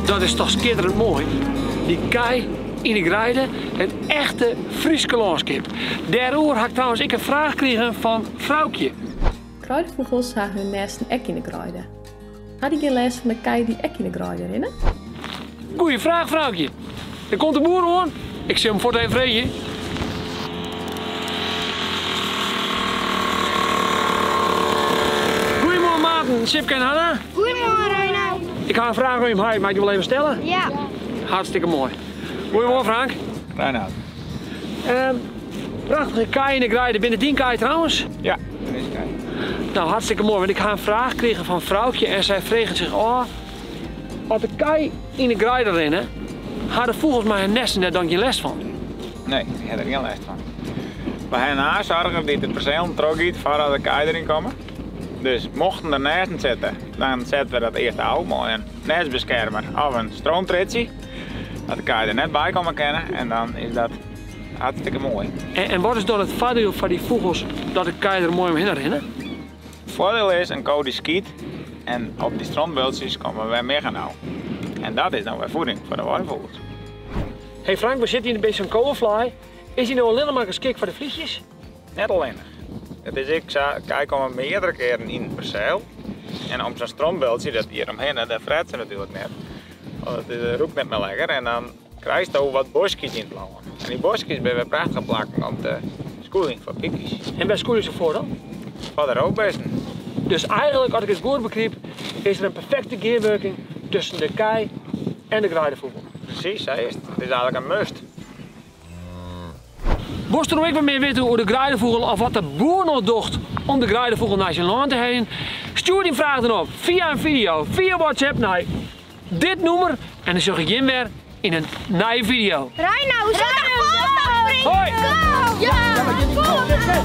Dat is toch schitterend mooi. Die kei in de Grijde, een echte Friese landschap. Daarover had ik trouwens een vraag gekregen van Vrouwtje. Kruidenvogels hebben hun nesten ek in de Grijde. Had die geen les van de kei die ek in de Grijde rennen? Goeie vraag, Vrouwtje. Er komt de boer hoor. Ik zie hem voor even vreden. Goedemorgen Maarten, Sipke en Hanna. Goedemorgen, Reina. Ik ga een vraag aan je hem. Mag ik je wel even stellen? Ja. Hartstikke mooi. Goedemorgen Frank. Reinoud. Prachtige kei in de Grijde. Binnen 10 kei trouwens. Ja, dat is kei. Nou, hartstikke mooi. Want ik ga een vraag krijgen van Vrouwtje en zij vreegt zich, als de kei in de Grijde rennen, hadden volgens mij een nesten net dan je les van. Nee, ik heb er geen last van. We hebben een zorgen die het perceel teruggiet voordat de kei erin komen. Dus mochten er nesten zitten, dan zetten we dat eerst uit met een nestbeschermer of een stroomtritsie. Dat de kei er net bij komen kennen en dan is dat hartstikke mooi. En wat is dan het voordeel van die vogels dat de kei er mooi omheen rennen? Het voordeel is een koe die skiet en op die strandbeeldjes komen we meer gaan houden. En dat is dan weer voeding voor de watervogels. Hey Frank, we zitten hier bij zo'n kolenfly. Is die nou alleen maar geschikt voor de vliegjes? Net alleen. Het is ik kijk komen meerdere keren in het perceel. En op zo'n stroombeeldje dat hier omheen, dat fret ze natuurlijk net. Want het roept net meer lekker en dan krijg je ook wat bosjes in het blauwen. En die bosjes ben we prachtig plakken op de schooling voor pikjes. En bij school is er voor dan? Wat er ook best. Dus eigenlijk, als ik het goed begreep, is er een perfecte gearwerking tussen de kei en de Grijdevogel. Precies, hij is. Het is eigenlijk een must. Moest er nog even meer weten over de Grijdevogel of wat de boer nog docht om de Grijdevogel naar zijn land te heen? Stuur die vraag dan op via een video, via WhatsApp naar dit nummer en dan zag ik je weer in een nieuwe video. Reina, hoe zit het? Hoi! Go! Ja! Go! Go! Oké.